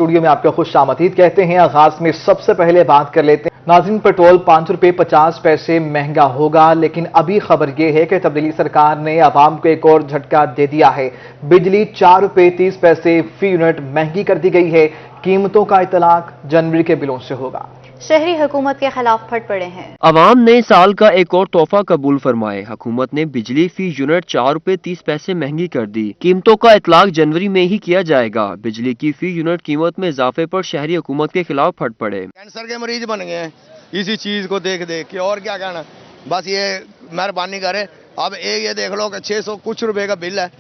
Studio में आपका खुश आमदीद कहते हैं। आगाज में सबसे पहले बात कर लेते हैं नाज़रीन, पेट्रोल 5 रुपए 50 पैसे महंगा होगा, लेकिन अभी खबर यह है कि तब्दीली सरकार ने आवाम को एक और झटका दे दिया है। बिजली 4 रुपए 30 पैसे फी यूनिट महंगी कर दी गई है। कीमतों का इतलाक जनवरी के बिलों से होगा। शहरी हुकूमत के खिलाफ फट पड़े हैं। अवाम ने साल का एक और तोहफा कबूल फरमाए। हुकूमत ने बिजली फी यूनिट 4 रुपए 30 पैसे महंगी कर दी। कीमतों का इतलाक जनवरी में ही किया जाएगा। बिजली की फी यूनिट कीमत में इजाफे पर शहरी हुकूमत के खिलाफ फट पड़े। कैंसर के मरीज बन गए हैं इसी चीज को देख देख के, और क्या कहना। बस ये मेहरबानी करे। अब ये देख लो कि 600 कुछ रुपए का बिल है,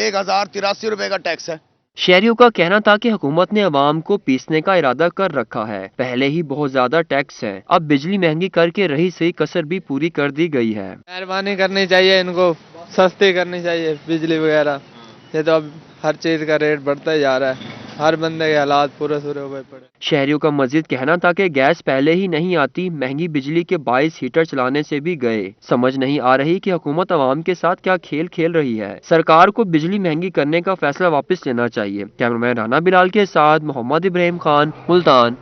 1083 रुपए का टैक्स है। शहरियों का कहना था कि हुकूमत ने अवाम को पीसने का इरादा कर रखा है। पहले ही बहुत ज्यादा टैक्स है, अब बिजली महंगी करके रही सही कसर भी पूरी कर दी गई है। मेहरबानी करनी चाहिए, इनको सस्ती करनी चाहिए बिजली वगैरह। ये तो अब हर चीज का रेट बढ़ता ही जा रहा है, हर बंदे के हालात पूरे हुए पड़े। शहरियों का मजीद कहना था कि गैस पहले ही नहीं आती, महंगी बिजली के बाइस हीटर चलाने से भी गए। समझ नहीं आ रही कि हुकूमत अवाम के साथ क्या खेल खेल रही है। सरकार को बिजली महंगी करने का फैसला वापस लेना चाहिए। कैमरामैन राना बिलाल के साथ मोहम्मद इब्राहिम खान, मुल्तान।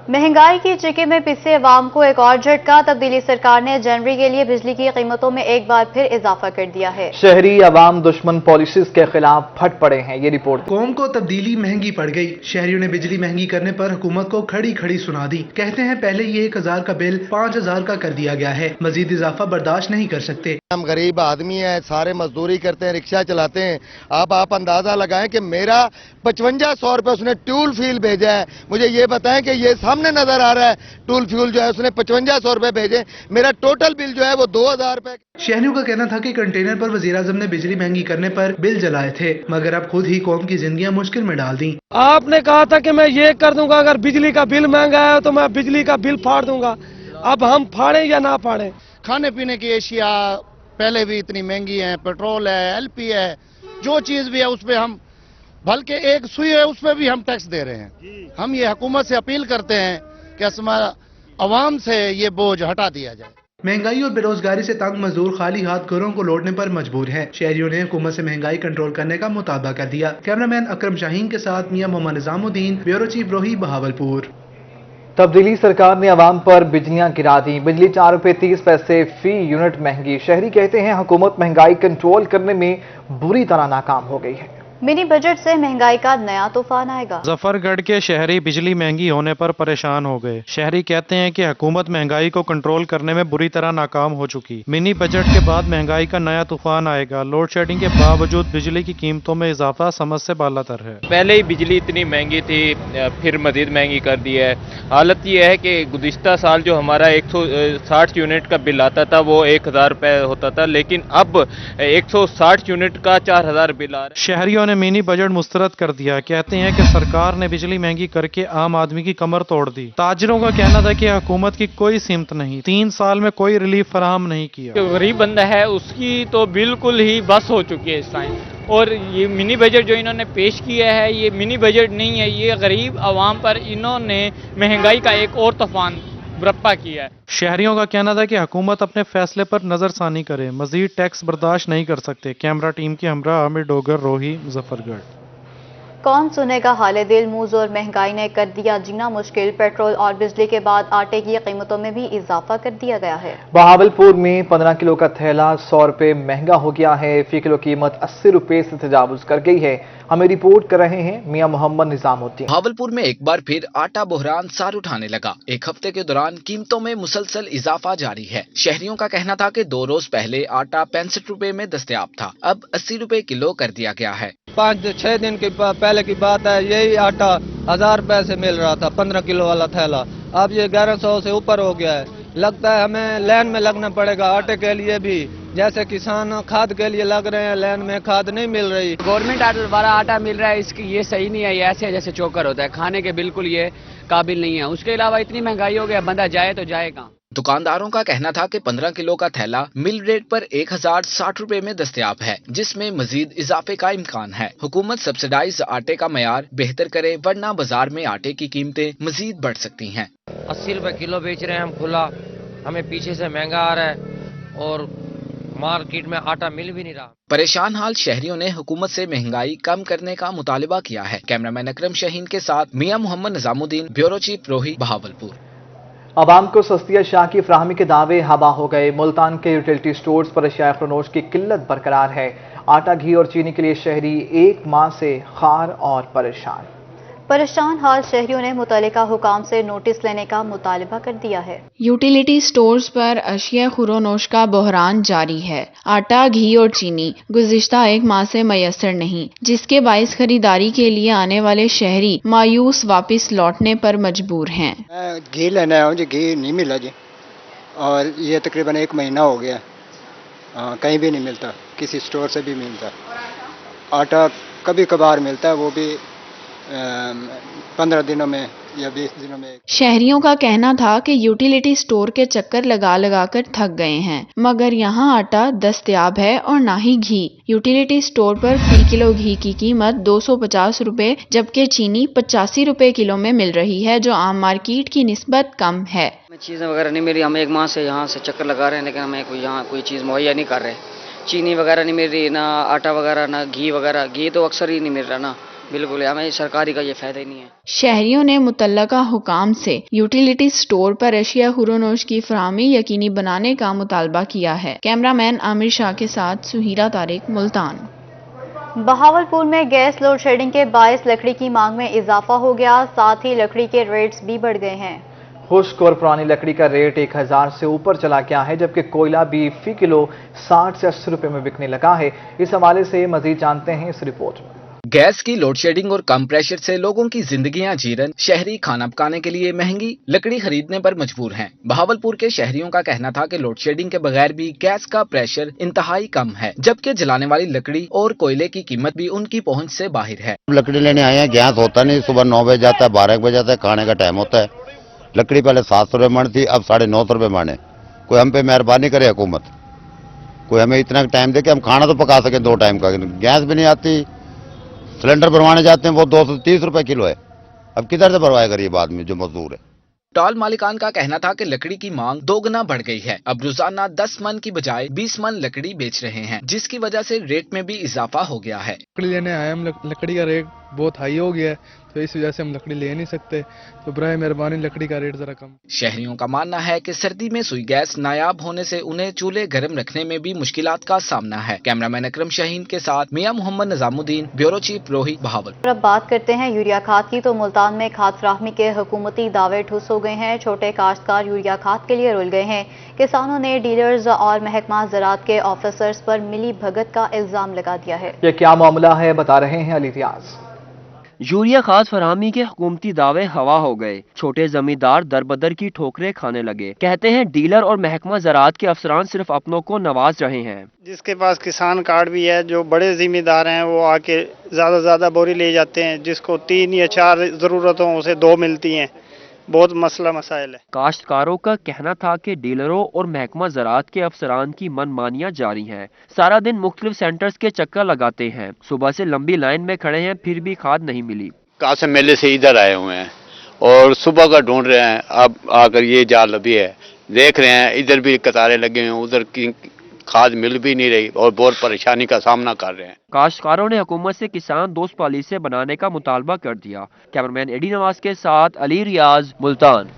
महंगाई की चिके में पिसे अवाम को एक और झटका। तब्दीली सरकार ने जनवरी के लिए बिजली की कीमतों में एक बार फिर इजाफा कर दिया है। शहरी अवाम दुश्मन पॉलिसीज के खिलाफ फट पड़े हैं। ये रिपोर्ट। कौम को तब्दीली महंगी पड़ गई। शहरियों ने बिजली महंगी करने पर हुकूमत को खड़ी खड़ी सुना दी। कहते हैं पहले ये 1000 का बिल 5000 का कर दिया गया है, मजीद इजाफा बर्दाश्त नहीं कर सकते। हम गरीब आदमी हैं, सारे मजदूरी करते हैं, रिक्शा चलाते हैं। अब आप अंदाजा लगाएं कि मेरा 5500 रुपए उसने टूल फ्यूल भेजा है। मुझे ये बताएं कि ये सामने नजर आ रहा है, टूल फ्यूल जो है उसने 5500 रुपए भेजे, मेरा टोटल बिल जो है वो 2000 रुपए। शहरियों का कहना था कि कंटेनर पर वजीर आजम ने बिजली महंगी करने पर बिल जलाए थे, मगर अब खुद ही कौम की जिंदगियां मुश्किल में डाल दी। आपने कहा था कि मैं ये कर दूंगा, अगर बिजली का बिल महंगा है तो मैं बिजली का बिल फाड़ दूंगा। अब हम फाड़े या ना फाड़े। खाने पीने की एशिया पहले भी इतनी महंगी है, पेट्रोल है, एलपी है, जो चीज भी है उस पर हम, बल्कि एक सुई है उस पर भी हम टैक्स दे रहे हैं। हम ये हुकूमत से अपील करते हैं कि हमारा अवाम से ये बोझ हटा दिया जाए। महंगाई और बेरोजगारी से तंग मजदूर खाली हाथ घरों को लौटने पर मजबूर हैं। शहरियों ने हुकूमत से महंगाई कंट्रोल करने का मुतालबा कर दिया। कैमरामैन अकरम शाहीन के साथ मियां मोहम्मद निजामुद्दीन, ब्यूरो चीफ रोही, बहावलपुर। तब्दीली सरकार ने अवाम पर बिजलियां गिरा दी। बिजली 4 रुपए 30 पैसे फी यूनिट महंगी। शहरी कहते हैं हुकूमत महंगाई कंट्रोल करने में बुरी तरह नाकाम हो गई है। मिनी बजट से महंगाई का नया तूफान आएगा। जफरगढ़ के शहरी बिजली महंगी होने पर परेशान हो गए। शहरी कहते हैं कि हुकूमत महंगाई को कंट्रोल करने में बुरी तरह नाकाम हो चुकी। मिनी बजट के बाद महंगाई का नया तूफान आएगा। लोड शेडिंग के बावजूद बिजली की कीमतों में इजाफा समझ से बालातर है। पहले ही बिजली इतनी महंगी थी, फिर मजीद महंगी कर दी है। हालत ये है कि गुज़िश्ता साल जो हमारा 160 यूनिट का बिल आता था वो 1000 रुपए होता था, लेकिन अब 160 यूनिट का 4000 बिल आ रहा है। शहरियों ने मिनी बजट मुस्तरद कर दिया। कहते हैं कि सरकार ने बिजली महंगी करके आम आदमी की कमर तोड़ दी। ताजरों का कहना था कि हुकूमत की कोई सिमत नहीं, 3 साल में कोई रिलीफ फराहम नहीं किया। जो गरीब बंदा है उसकी तो बिल्कुल ही बस हो चुकी है इस टाइम। और ये मिनी बजट जो इन्होंने पेश किया है ये मिनी बजट नहीं है, ये गरीब आवाम पर इन्होंने महंगाई का एक और तूफान बरपा किया है। शहरियों का कहना था कि हुकूमत अपने फैसले पर नजरसानी करे, मजीद टैक्स बर्दाश्त नहीं कर सकते। कैमरा टीम के हमरा आमिर डोगर, रोही, मुजफ्फरगढ़। कौन सुनेगा हाले दिल। मूज और महंगाई ने कर दिया जीना मुश्किल। पेट्रोल और बिजली के बाद आटे की कीमतों में भी इजाफा कर दिया गया है। बहावलपुर में 15 किलो का थैला 100 रुपए महंगा हो गया है। फी किलो कीमत 80 रुपए से तजावुज कर गई है। हमें रिपोर्ट कर रहे हैं मियां मोहम्मद निजामुद्दीन। बहावलपुर में एक बार फिर आटा बहरान सार उठाने लगा। एक हफ्ते के दौरान कीमतों में मुसलसल इजाफा जारी है। शहरियों का कहना था कि 2 रोज पहले आटा 65 रुपए में दस्तयाब था, अब 80 रुपए किलो कर दिया गया है। 5-6 दिन की पहले की बात है, यही आटा 1000 रुपए से मिल रहा था 15 किलो वाला थैला, अब ये 1100 से ऊपर हो गया है। लगता है हमें लाइन में लगना पड़ेगा आटे के लिए भी, जैसे किसान खाद के लिए लग रहे हैं, लाइन में खाद नहीं मिल रही। गवर्नमेंट वाला आटा मिल रहा है, इसकी ये सही नहीं है, ये ऐसे जैसे चोकर होता है, खाने के बिल्कुल ये काबिल नहीं है। उसके अलावा इतनी महंगाई हो गया, बंदा जाए तो जाए कहाँ। दुकानदारों का कहना था कि 15 किलो का थैला मिल रेट पर 1060 रुपए में दस्तयाब है, जिसमें मजीद इजाफे का इम्कान है। हुकूमत सब्सिडाइज आटे का मयार बेहतर करे, वरना बाजार में आटे की कीमतें मजीद बढ़ सकती हैं। 80 रुपए किलो बेच रहे हैं हम खुला, हमें पीछे से महंगा आ रहा है और मार्केट में आटा मिल भी नहीं रहा। परेशान हाल शहरियों ने हुकूमत से महंगाई कम करने का मुतालिबा किया है। कैमरामैन अकरम शाहीन के साथ मियां मोहम्मद निजामुद्दीन, ब्यूरो चीफ रोही, बहावलपुर। आवाम को सस्ती अशिया की फराहमी के दावे हवा हो गए। मुल्तान के यूटिलिटी स्टोर्स पर अशिया खुनोश की किल्लत बरकरार है। आटा, घी और चीनी के लिए शहरी एक माह से खार और परेशान हाल शहरियों ने मुतल्लिका हुकाम से नोटिस लेने का मुतालिबा कर दिया है। यूटिलिटी स्टोर्स पर अशिया खुरोनोश का बहरान जारी है। आटा, घी और चीनी गुज़िश्ता एक माह से मयसर नहीं, जिसके बाइस खरीदारी के लिए आने वाले शहरी मायूस वापस लौटने पर मजबूर हैं। घी लेना है जी, घी नहीं मिला जी, और ये तकरीबन एक महीना हो गया, कहीं भी नहीं मिलता, किसी स्टोर से भी मिलता। आटा कभी कभार मिलता है, वो भी 15 दिनों में या 20 दिनों में। शहरियों का कहना था कि यूटिलिटी स्टोर के चक्कर लगा लगा कर थक गए हैं, मगर यहाँ आटा दस्तयाब है और ना ही घी। यूटिलिटी स्टोर पर फी किलो घी की कीमत 250 रुपए, जबकि चीनी 85 रुपए किलो में मिल रही है, जो आम मार्केट की निस्बत कम है। चीज़ें वगैरह नहीं मिली, हम एक माह से यहाँ से चक्कर लगा रहे हैं, लेकिन हमें यहाँ कोई चीज़ मुहैया नहीं कर रहे। चीनी वगैरह नहीं मिल रही, ना आटा वगैरह, ना घी वगैरह। घी तो अक्सर ही नहीं मिल रहा ना, बिल्कुल, हमें सरकारी का ये फायदा ही नहीं है। शहरियों ने मुतल्लका हुकाम से यूटिलिटी स्टोर पर अशिया खुरोनोश की फराहमी यकीनी बनाने का मुतालबा किया है। कैमरामैन आमिर शाह के साथ सुहीरा तारिक, मुल्तान। बहावलपुर में गैस लोड शेडिंग के बायस लकड़ी की मांग में इजाफा हो गया, साथ ही लकड़ी के रेट्स भी बढ़ गए हैं। खुश्क और पुरानी लकड़ी का रेट 1000 से ऊपर चला गया है, जबकि कोयला भी फी किलो 60 से 80 रुपए में बिकने लगा है। इस हवाले से मजीद जानते हैं इस रिपोर्ट में। गैस की लोड शेडिंग और कम प्रेशर से लोगों की जिंदगियां जीरन, शहरी खाना पकाने के लिए महंगी लकड़ी खरीदने पर मजबूर हैं। बहावलपुर के शहरियों का कहना था कि लोड शेडिंग के बगैर भी गैस का प्रेशर इंतहाई कम है, जबकि जलाने वाली लकड़ी और कोयले की कीमत भी उनकी पहुंच से बाहर है। लकड़ी लेने आए हैं, गैस होता नहीं, सुबह 9 बजे जाता है, 12 बजे जाता है, खाने का टाइम होता है। लकड़ी पहले 700 रुपये मण थी, अब 950 रुपये मण है। कोई हम पे मेहरबानी करे हुकूमत, कोई हमें इतना टाइम दे कि हम खाना तो पका सके 2 टाइम का। गैस भी नहीं आती, सिलेंडर भरवाने जाते हैं वो 230 रुपए किलो है। अब किधर से भरवाएगा गरीब आदमी जो मजदूर है। स्टॉल मालिकान का कहना था कि लकड़ी की मांग 2 गुना बढ़ गई है। अब रोजाना 10 मन की बजाय 20 मन लकड़ी बेच रहे हैं, जिसकी वजह से रेट में भी इजाफा हो गया है। लकड़ी लेने आए हम, लकड़ी का रेट बहुत हाई हो गया है, तो इस वजह से हम लकड़ी ले नहीं सकते, तो बराए मेहरबानी लकड़ी का रेट जरा कम। शहरियों का मानना है कि सर्दी में सुई गैस नायाब होने से उन्हें चूल्हे गर्म रखने में भी मुश्किलात का सामना है। कैमरामैन अकरम शाहीन के साथ मियां मोहम्मद निजामुद्दीन, ब्यूरो चीफ रोही, बहावलपुर। अब बात करते हैं यूरिया खाद की, तो मुल्तान में खाद फराहमी के हुकूमती दावे ठुस हो गए हैं। छोटे काश्तकार यूरिया खाद के लिए रुल गए हैं। किसानों ने डीलर्स और महकमा ज़राअत के ऑफिसर्स पर मिली भगत का इल्जाम लगा दिया है। ये क्या मामला है, बता रहे हैं अली रियाज। यूरिया खाद फराहमी के हुकूमती दावे हवा हो गए। छोटे जमींदार दरबदर की ठोकरें खाने लगे। कहते हैं डीलर और महकमा ज़राअत के अफसरान सिर्फ अपनों को नवाज रहे हैं। जिसके पास किसान कार्ड भी है, जो बड़े जिम्मेदार हैं, वो आके ज्यादा बोरी ले जाते हैं। जिसको 3 या 4 जरूरत हो उसे 2 मिलती हैं। बहुत मसला मसाइल है। काश्तकारों का कहना था कि डीलरों और महकमा ज़राअत के अफसरान की मनमानियां जारी हैं। सारा दिन मुख्तलिफ सेंटर्स के चक्कर लगाते हैं, सुबह से लंबी लाइन में खड़े हैं, फिर भी खाद नहीं मिली। कासिम मेले से इधर आए हुए हैं और सुबह का ढूंढ रहे हैं। अब आकर ये जाल अभी है, देख रहे हैं इधर भी कतारें लगे हैं, उधर की खाद मिल भी नहीं रही और बहुत परेशानी का सामना कर रहे हैं। काश्तकारों ने हुकूमत से किसान दोस्त पॉलिसी बनाने का मुतालबा कर दिया। कैमरामैन एडी नवाज के साथ अली रियाज, मुल्तान।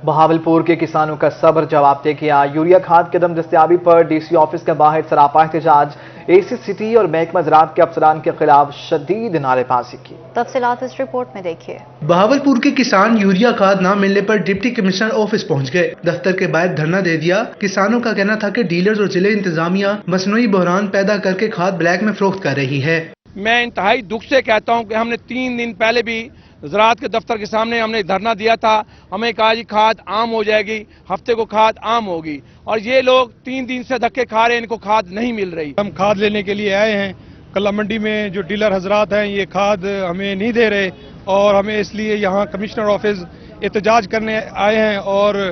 बहावलपुर के किसानों का सब्र जवाब दे गया। यूरिया खाद के दम दस्तयाबी पर डीसी ऑफिस के बाहर सरापा एहतजाज। एसी सिटी और महकमा ज़राअत के अफसरान के खिलाफ शदीद नारेबाजी की। तफसीलात इस रिपोर्ट में देखिए। बहावलपुर के किसान यूरिया खाद न मिलने पर डिप्टी कमिश्नर ऑफिस पहुंच गए। दफ्तर के बाहर धरना दे दिया। किसानों का कहना था कि डीलर्स और जिले इंतजामिया मसनूई बहरान पैदा करके खाद ब्लैक में फरोख्त कर रही है। मैं इंतहाई दुख से कहता हूं कि हमने 3 दिन पहले भी ज़राअत के दफ्तर के सामने हमने धरना दिया था। हमें कहा जी खाद आम हो जाएगी, हफ्ते को खाद आम होगी, और ये लोग 3 दिन से धक्के खा रहे हैं, इनको खाद नहीं मिल रही। हम खाद लेने के लिए आए हैं। कला मंडी में जो डीलर हजरात हैं ये खाद हमें नहीं दे रहे, और हमें इसलिए यहाँ कमिश्नर ऑफिस एहतजाज करने आए हैं और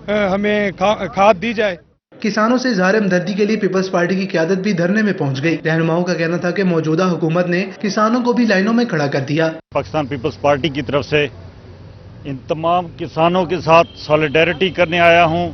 हमें खाद दी जाए। किसानों से इजहार हमदर्दी के लिए पीपल्स पार्टी की क़यादत भी धरने में पहुंच गई। रहनुमाओं का कहना था कि मौजूदा हुकूमत ने किसानों को भी लाइनों में खड़ा कर दिया। पाकिस्तान पीपल्स पार्टी की तरफ से इन तमाम किसानों के साथ सॉलिडेरिटी करने आया हूं,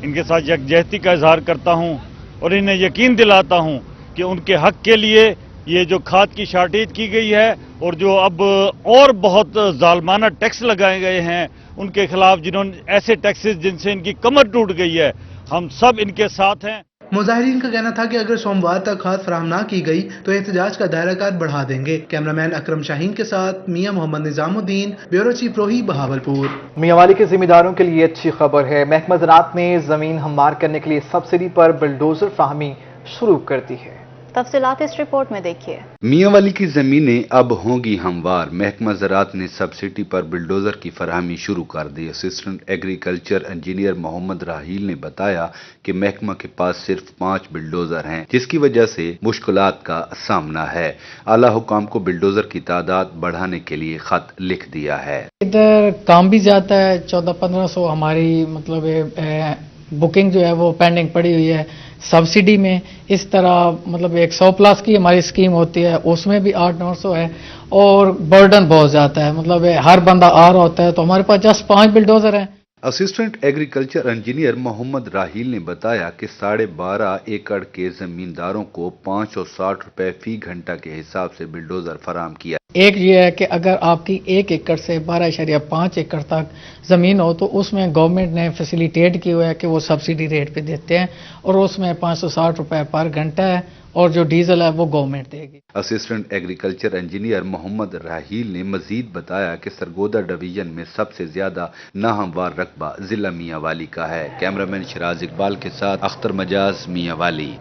इनके साथ यकजहती का इजहार करता हूं और इन्हें यकीन दिलाता हूं कि उनके हक के लिए ये जो खाद की शॉर्टेज की गई है और जो अब और बहुत जालमाना टैक्स लगाए गए हैं उनके खिलाफ, जिन्होंने ऐसे टैक्सेस जिनसे इनकी कमर टूट गई है, हम सब इनके साथ हैं। मुजाहिरीन का कहना था कि अगर सोमवार तक खाद फराहम ना की गई तो एहतजाज का दायरा कार बढ़ा देंगे। कैमरामैन अकरम शाहीन के साथ मियां मोहम्मद निजामुद्दीन, ब्यूरो चीफ रोही, बहावलपुर। मियांवाली के जिम्मेदारों के लिए अच्छी खबर है। महकमा ज़राअत ने जमीन हमवार करने के लिए सब्सिडी पर बुलडोजर फराहमी शुरू कर दी है। तफसीलात इस रिपोर्ट में देखिए। मियांवाली की जमीनें अब होंगी हमवार। महकमा ज़राअत ने सब्सिडी पर बुलडोजर की फराहमी शुरू कर दी। असिस्टेंट एग्रीकल्चर इंजीनियर मोहम्मद राहील ने बताया कि महकमा के पास सिर्फ 5 बुलडोजर हैं, जिसकी वजह से मुश्किलात का सामना है। आला हुकाम को बुलडोजर की तादाद बढ़ाने के लिए खत लिख दिया है। इधर काम भी जाता है, 1400-1500 हमारी मतलब बुकिंग जो है वो पेंडिंग पड़ी हुई है सब्सिडी में। इस तरह मतलब 100+ की हमारी स्कीम होती है, उसमें भी 800-900 है और बर्डन बहुत जाता है। मतलब हर बंदा आ रहा होता है, तो हमारे पास जस्ट 5 बुलडोजर हैं। असिस्टेंट एग्रीकल्चर इंजीनियर मोहम्मद राहील ने बताया कि 12.5 एकड़ के जमींदारों को 560 रुपए फी घंटा के हिसाब से बुलडोजर फराहम किया। एक ये है कि अगर आपकी 1 एकड़ से 12.5 एकड़ तक ज़मीन हो तो उसमें गवर्नमेंट ने फैसिलिटेट किया हुआ है कि वो सब्सिडी रेट पे देते हैं और उसमें 560 रुपए पर घंटा है और जो डीजल है वो गवर्नमेंट देगी। असिस्टेंट एग्रीकल्चर इंजीनियर मोहम्मद राहील ने मजीद बताया कि सरगोदा डिवीजन में सबसे ज्यादा नाहमवार रकबा जिला मियांवाली का है। कैमरामैन शिराज इकबाल के साथ अख्तर मजाज, मियांवाली।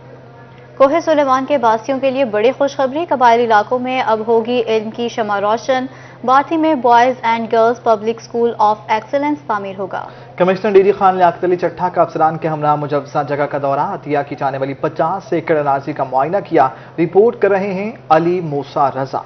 कोहे सुलेमान के बासियों के लिए बड़ी खुशखबरी। कबायली इलाकों में अब होगी इल्म की शमा रोशन। बाथी में boys and girls public school of excellence तामीर होगा। कमिश्नर डीडी खान लियाकत अली चट्ठा का अफसरान के हमरा मुजव्वज़ा जगह का दौरा, अतिया की जाने वाली 50 एकड़ अराजी का मुआयना किया। रिपोर्ट कर रहे हैं अली मूसा रजा।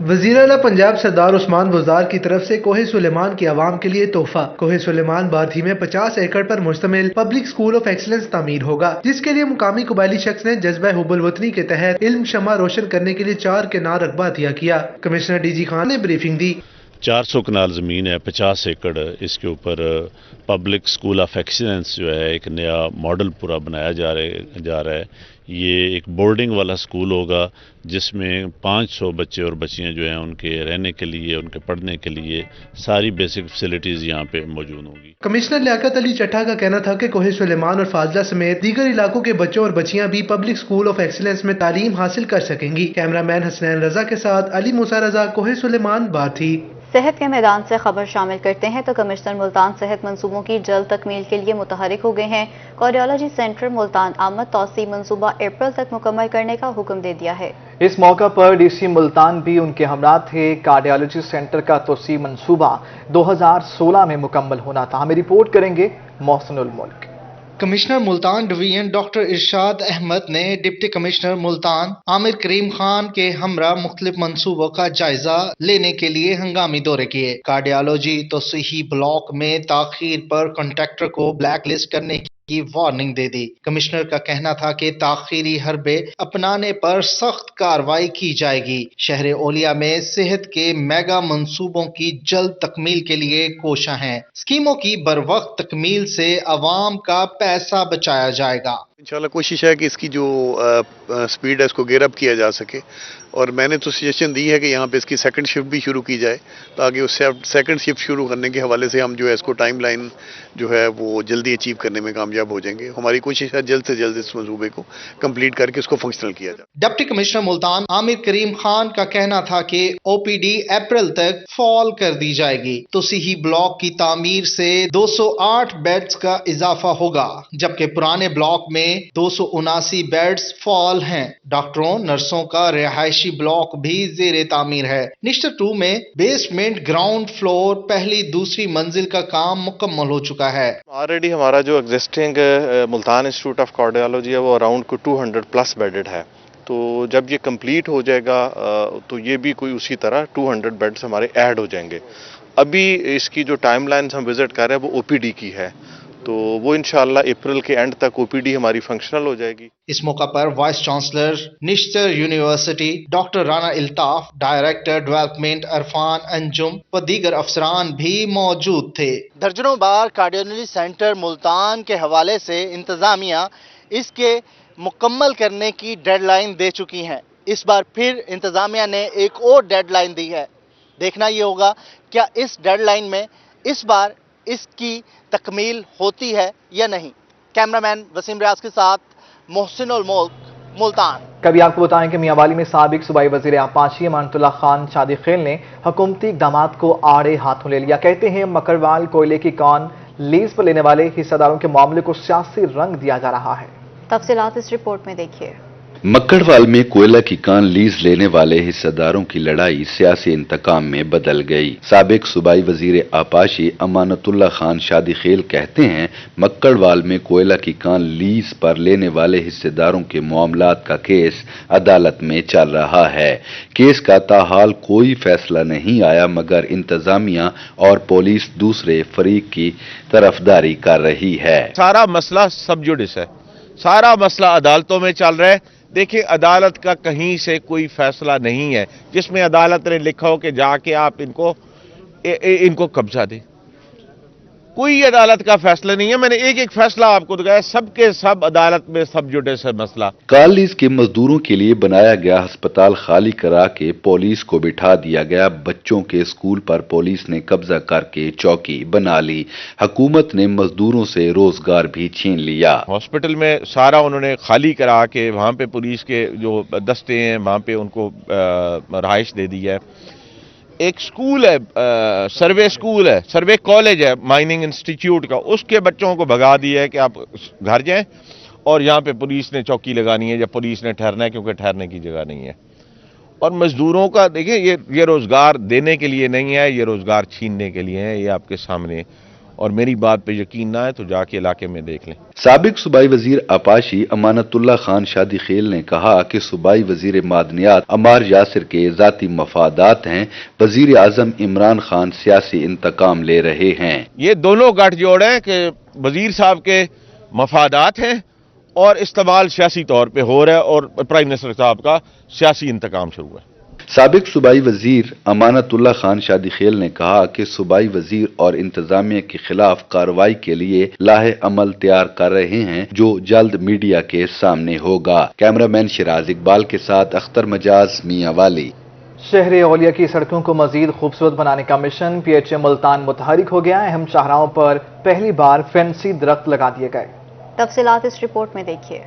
वज़ीर आला पंजाब सरदार उस्मान बुज़दार की तरफ से कोहे सुलेमान की आवाम के लिए तोहफा। कोहे सुलेमान बार्थी में 50 एकड़ पर मुश्तमिल पब्लिक स्कूल ऑफ एक्सीलेंस तामीर होगा, जिसके लिए मुकामी कबायली शख्स ने जज्बा हुब्बुल वतनी के तहत इल्म शमा रोशन करने के लिए 4 केनार रकबा अतिया किया। कमिश्नर डीजी खान ने ब्रीफिंग दी। 400 कनाल ज़मीन है, 50 एकड़, इसके ऊपर पब्लिक स्कूल ऑफ एक्सीलेंस जो है एक नया मॉडल पूरा बनाया जा रहा है। ये एक बोर्डिंग वाला स्कूल होगा जिसमें 500 बच्चे और बच्चियां जो हैं उनके रहने के लिए, उनके पढ़ने के लिए सारी बेसिक फैसिलिटीज़ यहाँ पे मौजूद होंगी। कमिश्नर लियाकत अली चट्ठा का कहना था कि कोहे सुलेमान और फाजला समेत दीगर इलाकों के बच्चों और बच्चियां भी पब्लिक स्कूल ऑफ एक्सीलेंस में तालीम हासिल कर सकेंगी। कैमरामैन हसनैन रजा के साथ अली मूसा रजा, कोहे सुलेमान, बार्थी। सेहत के मैदान से खबर शामिल करते हैं तो कमिश्नर मुल्तान सेहत मंसूबों की जल्द तकमील के लिए मुतहरिक हो गए हैं। कार्डियोलॉजी सेंटर मुल्तान आमद तौसी मंसूबा अप्रैल तक मुकम्मल करने का हुक्म दे दिया है। इस मौका पर डीसी मुल्तान भी उनके हमरा थे। कार्डियोलॉजी सेंटर का तोसी मंसूबा 2016 में मुकम्मल होना था। हमें रिपोर्ट करेंगे मोहसिनुल मुल्क। कमिश्नर मुल्तान डिवीजन डॉक्टर इरशाद अहमद ने डिप्टी कमिश्नर मुल्तान आमिर करीम खान के हमरा मुख्तलिफ मंसूबों का जायजा लेने के लिए हंगामी दौरे किए। कार्डियोलॉजी तोसीही ब्लॉक में ताखीर पर कॉन्ट्रैक्टर को ब्लैक लिस्ट करने की वार्निंग दे दी। कमिश्नर का कहना था कि ताखीरी हरबे अपनाने पर सख्त कार्रवाई की जाएगी। शहर ओलिया में सेहत के मेगा मंसूबों की जल्द तकमील के लिए कोशा हैं। स्कीमों की बरवक्त तकमील से अवाम का पैसा बचाया जाएगा। इंशाल्लाह कोशिश है कि इसकी जो स्पीड है इसको गेयर अप किया जा सके और मैंने तो सजेशन दी है कि यहाँ पे इसकी सेकंड शिफ्ट भी शुरू की जाए ताकि उस सेकंड शिफ्ट शुरू करने के हवाले से हम जो है इसको टाइम लाइन जो है वो जल्दी अचीव करने में कामयाब हो जाएंगे। हमारी कोशिश है जल्द से जल्द इस मंसूबे को कंप्लीट करके उसको फंक्शनल किया जाए। डिप्टी कमिश्नर मुल्तान आमिर करीम खान का कहना था कि ओपीडी अप्रैल तक फॉल कर दी जाएगी। तोसीही ब्लॉक की तामीर से 208 बेड्स का इजाफा होगा, जबकि पुराने ब्लॉक में 279 बेड्स फॉल हैं। डॉक्टरों नर्सों का रिहायशी ब्लॉक भी जेर तामीर है। निश्तर 2 में बेसमेंट ग्राउंड फ्लोर पहली दूसरी मंजिल का काम मुकम्मल हो चुका है। ऑलरेडी हमारा जो existing Multan institute of cardiology है वो अराउंड 200+ बेडेड है, तो जब ये कंप्लीट हो जाएगा तो ये भी कोई उसी तरह 200 बेड्स हमारे ऐड हो जाएंगे। अभी इसकी जो टाइमलाइन हम विजिट कर रहे हैं वो ओपीडी की है, तो वो इंशाल्लाह अप्रैल के एंड तक ओपीडी हमारी फंक्शनल हो जाएगी। इस मौका पर vice chancellor Nishtar university doctor Rana Iltaf, director development Irfan Anjum व दीगर अफसरान भी मौजूद थे। दर्जनों बार कार्डियोलॉजी सेंटर मुल्तान के हवाले से इंतजामिया इसके मुकम्मल करने की डेडलाइन दे चुकी हैं। इस बार फिर इंतजामिया ने एक और डेडलाइन दी है। देखना ये होगा क्या इस डेडलाइन में इस बार इसकी तकमील होती है या नहीं। कैमरामैन वसीम रियाज के साथ मोहसिन उल मुल्क, मुल्तान। कभी आपको बताएं कि मियांवाली में साबिक सूबाई वजीर आपाशी अमानतुल्लाह खान शादी खेल ने हुकूमती इक़दामात को आड़े हाथों ले लिया। कहते हैं मकरवाल कोयले की कान लीज पर लेने वाले हिस्सेदारों के मामले को सियासी रंग दिया जा रहा है। तफसीलात इस रिपोर्ट में देखिए। मक्कड़वाल में कोयला की कान लीज लेने वाले हिस्सेदारों की लड़ाई सियासी इंतकाम में बदल गई। साबिक सूबाई वजीर आपाशी अमानतुल्लाह खान शादी खेल कहते हैं मक्कड़वाल में कोयला की कान लीज पर लेने वाले हिस्सेदारों के मामलात का केस अदालत में चल रहा है। केस का ताहाल कोई फैसला नहीं आया, मगर इंतजामिया और पुलिस दूसरे फरीक की तरफदारी कर रही है। सारा मसला सब जुडिस है, सारा मसला अदालतों में चल रहा है। देखिए, अदालत का कहीं से कोई फैसला नहीं है जिसमें अदालत ने लिखा हो कि जाके आप इनको कब्जा दें। कोई अदालत का फैसला नहीं है। मैंने एक एक फैसला आपको दिखाया, सबके सब अदालत में सब जुडिस है मसला। काल लीज के मजदूरों के लिए बनाया गया अस्पताल खाली करा के पुलिस को बिठा दिया गया। बच्चों के स्कूल पर पुलिस ने कब्जा करके चौकी बना ली। हुकूमत ने मजदूरों से रोजगार भी छीन लिया। हॉस्पिटल में सारा उन्होंने खाली करा के वहां पे पुलिस के जो दस्ते हैं वहां पे उनको रहाइश दे दी है। एक स्कूल है, सर्वे स्कूल है, सर्वे कॉलेज है माइनिंग इंस्टीट्यूट का, उसके बच्चों को भगा दिया है कि आप घर जाएं और यहाँ पे पुलिस ने चौकी लगानी है या पुलिस ने ठहरना है, क्योंकि ठहरने की जगह नहीं है। और मजदूरों का देखिए, ये रोजगार देने के लिए नहीं है, ये रोजगार छीनने के लिए है। ये आपके सामने, और मेरी बात पे यकीन ना है तो जाके इलाके में देख लें। साबिक सूबाई वजीर आपाशी अमानतुल्लाह खान शादी खेल ने कहा कि सूबाई वजीर मादनियात अमार यासिर के जाती मफादात हैं। वजीर आजम इमरान खान सियासी इंतकाम ले रहे हैं। ये दोनों गठजोड़ हैं कि वजीर साहब के मफादात हैं और इस्तेमाल सियासी तौर पे हो रहा है और प्राइम मिनिस्टर साहब का सियासी इंतकाम शुरू है। साबिक सूबाई वजीर अमानतुल्लाह खान शादी खेल ने कहा कि सूबाई वजीर और इंतजामिया के खिलाफ कार्रवाई के लिए लाहे अमल तैयार कर रहे हैं, जो जल्द मीडिया के सामने होगा। कैमरामैन शिराज इकबाल के साथ अख्तर मजाज, मियांवाली। शहर औलिया की सड़कों को मजीद खूबसूरत बनाने का मिशन PHA मुल्तान मुतहरिक हो गया। अहम शाहराहों पर पहली बार फैंसी दरख्त लगा दिए गए। तफसीलात इस रिपोर्ट में देखिए।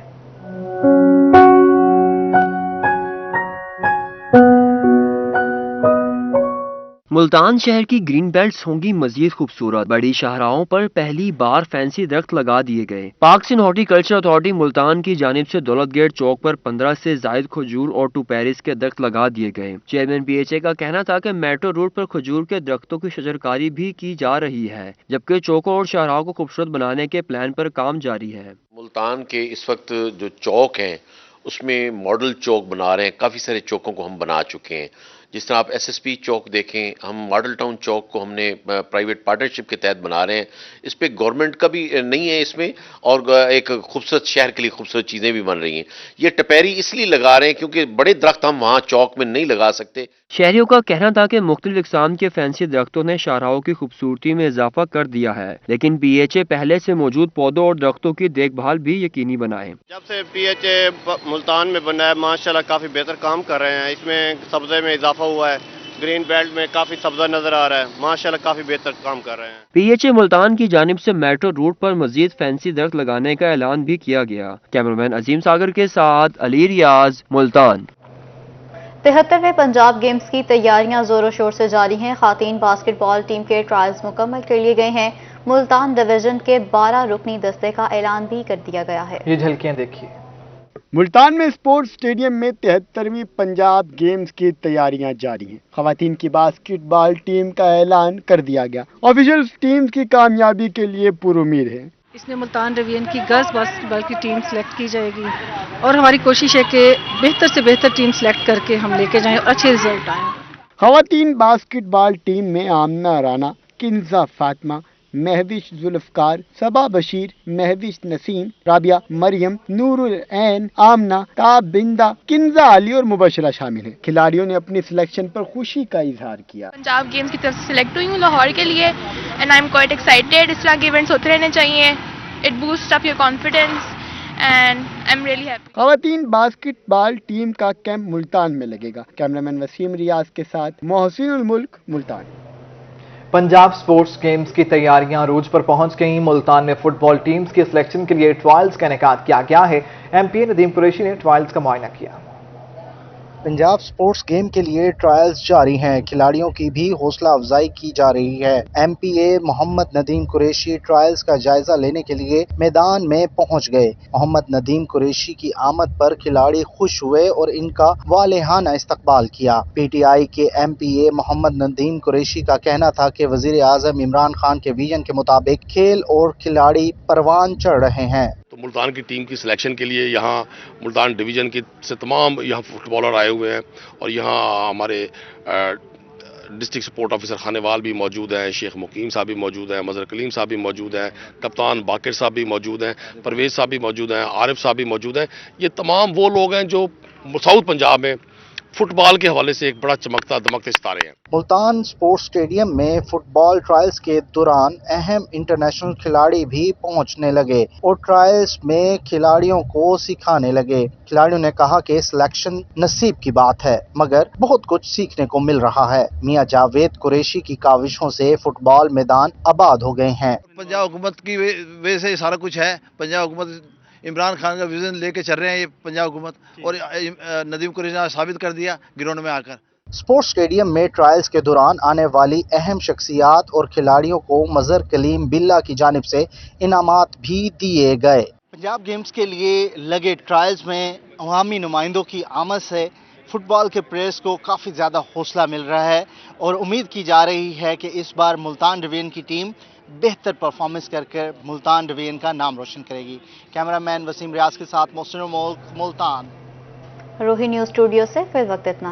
मुल्तान शहर की ग्रीन बेल्ट्स होंगी मजीद खूबसूरत। बड़ी शाहराहों पर पहली बार फैंसी दरख्त लगा दिए गए। Parks and horticulture authority Multan की जानिब से दौलत गेट चौक पर 15 से जायद खजूर और टू पेरिस के दरख्त लगा दिए गए। चेयरमैन PHA का कहना था कि मेट्रो रोड पर खजूर के दरख्तों की शजरकारी भी की जा रही है, जबकि चौकों और शाहराहों को खूबसूरत बनाने के प्लान पर काम जारी है। मुल्तान के इस वक्त जो चौक हैं उसमें मॉडल चौक बना रहे हैं। काफ़ी सारे चौकों को हम बना चुके हैं। जिस तरह आप SSP चौक देखें, हम मॉडल टाउन चौक को हमने प्राइवेट पार्टनरशिप के तहत बना रहे हैं। इस पे गवर्नमेंट का भी नहीं है इसमें, और एक खूबसूरत शहर के लिए खूबसूरत चीज़ें भी बन रही हैं। ये टपेरी इसलिए लगा रहे हैं क्योंकि बड़े दरख्त हम वहाँ चौक में नहीं लगा सकते। शहरियों का कहना था कि मुख्तलिफ इक़साम के फैंसी दरख्तों ने शाहराहों की खूबसूरती में इजाफा कर दिया है, लेकिन PHA पहले से मौजूद पौधों और दरख्तों की देखभाल भी यकीनी बनाए। जब से PHA मुल्तान में बना है माशाल्लाह काफ़ी बेहतर काम कर रहे हैं। इसमें सब्ज़े में इजाफा हुआ है, ग्रीन बेल्ट में काफ़ी सब्ज़ा नज़र आ रहा है। माशाल्लाह काफ़ी बेहतर काम कर रहे हैं। PHA मुल्तान की जानिब से मेट्रो रूट पर मजीद फैंसी दरख्त लगाने का ऐलान भी किया गया। कैमरामैन अजीम सागर के साथ अली रियाज, मुल्तान। 73वें पंजाब गेम्स की तैयारियां जोरों शोर से जारी हैं। खातीन बास्केटबॉल टीम के ट्रायल्स मुकम्मल कर लिए गए हैं। मुल्तान डिवीजन के 12 रुकनी दस्ते का ऐलान भी कर दिया गया है। ये झलकियां देखिए। मुल्तान में स्पोर्ट्स स्टेडियम में 73वीं पंजाब गेम्स की तैयारियां जारी हैं। खवातीन की बास्केटबॉल टीम का ऐलान कर दिया गया। ऑफिशियल टीम्स की कामयाबी के लिए पूरी है। इसमें मुल्तान डिवीजन की गर्ल्स बास्केटबॉल की टीम सेलेक्ट की जाएगी और हमारी कोशिश है कि बेहतर से बेहतर टीम सेलेक्ट करके हम लेके जाएं और अच्छे रिजल्ट आएं। खवातीन बास्केटबॉल टीम में आमना राना, किंजा फातिमा, महविश जुल्फकार, सबा बशीर, महविश नसीम, राबिया मरियम, नूरुल ऐन, आमना, ताब बिंदा, किंजा अली और मुबशरा शामिल हैं। खिलाड़ियों ने अपनी सिलेक्शन पर खुशी का इजहार किया। पंजाब गेम्स की तरफ से सिलेक्ट हुई हूँ लाहौर के लिए and I am quite excited. इस तरह के इवेंट्स होते रहने चाहिए। It boost up your confidence and I'm really happy. खवातीन बास्केटबॉल टीम का कैंप मुल्तान में लगेगा। कैमरामैन वसीम रियाज के साथ मोहसिनुल मुल्क, मुल्तान। पंजाब स्पोर्ट्स गेम्स की तैयारियां रूज पर पहुंच गईं। मुल्तान में फुटबॉल टीम्स के सिलेक्शन के लिए ट्रायल्स का इनेकाद किया गया है। एमपीए नदीम कुरैशी ने ट्रायल्स का मुआयना किया। पंजाब स्पोर्ट्स गेम के लिए ट्रायल्स जारी हैं। खिलाड़ियों की भी हौसला अफजाई की जा रही है। एमपीए मोहम्मद नदीम कुरैशी ट्रायल्स का जायजा लेने के लिए मैदान में पहुंच गए। मोहम्मद नदीम कुरैशी की आमद पर खिलाड़ी खुश हुए और इनका वालेहाना इस्तकबाल किया। पीटीआई के एमपीए मोहम्मद नदीम कुरैशी का कहना था कि वजीर आजम इमरान खान के विजन के मुताबिक खेल और खिलाड़ी परवान चढ़ रहे हैं। तो मुल्तान की टीम की सिलेक्शन के लिए यहाँ मुल्तान डिवीज़न की से तमाम यहाँ फुटबॉलर आए हुए हैं और यहाँ हमारे डिस्ट्रिक्ट सपोर्ट ऑफिसर खानेवाल भी मौजूद हैं, शेख मुकीम साहब भी मौजूद हैं, मजहर कलीम साहब भी मौजूद हैं, कप्तान बाकिर साहब भी मौजूद हैं, परवेज साहब भी मौजूद हैं, आरिफ साहब भी मौजूद हैं। ये तमाम वो लोग हैं जो साउथ पंजाब में फुटबॉल के हवाले से एक बड़ा चमकता दमकते सितारे हैं। मुल्तान स्पोर्ट्स स्टेडियम में फुटबॉल ट्रायल्स के दौरान अहम इंटरनेशनल खिलाड़ी भी पहुंचने लगे और ट्रायल्स में खिलाड़ियों को सिखाने लगे। खिलाड़ियों ने कहा कि सिलेक्शन नसीब की बात है मगर बहुत कुछ सीखने को मिल रहा है। मियां जावेद कुरैशी की काविशों से फुटबॉल मैदान आबाद हो गए हैं। पंजाब हुकूमत की वजह से सारा कुछ है। पंजाब हुकूमत इमरान खान का विजन लेके चल रहे हैं ये पंजाब हुकूमत, और नदीम कुरैशी ने साबित कर दिया ग्राउंड में आकर। स्पोर्ट्स स्टेडियम में ट्रायल्स के दौरान आने वाली अहम शख्सियात और खिलाड़ियों को मजहर कलीम बिल्ला की जानिब से इनामात भी दिए गए। पंजाब गेम्स के लिए लगे ट्रायल्स में अवामी नुमाइंदों की आमद से फुटबॉल के प्लेयर्स को काफ़ी ज़्यादा हौसला मिल रहा है और उम्मीद की जा रही है कि इस बार मुल्तान डिवीजन की टीम बेहतर परफॉर्मेंस करके मुल्तान डिवीजन का नाम रोशन करेगी। कैमरामैन वसीम रियाज के साथ मोहसिन मुल्क, मुल्तान। रोही न्यूज़ स्टूडियो से फिर वक्त इतना।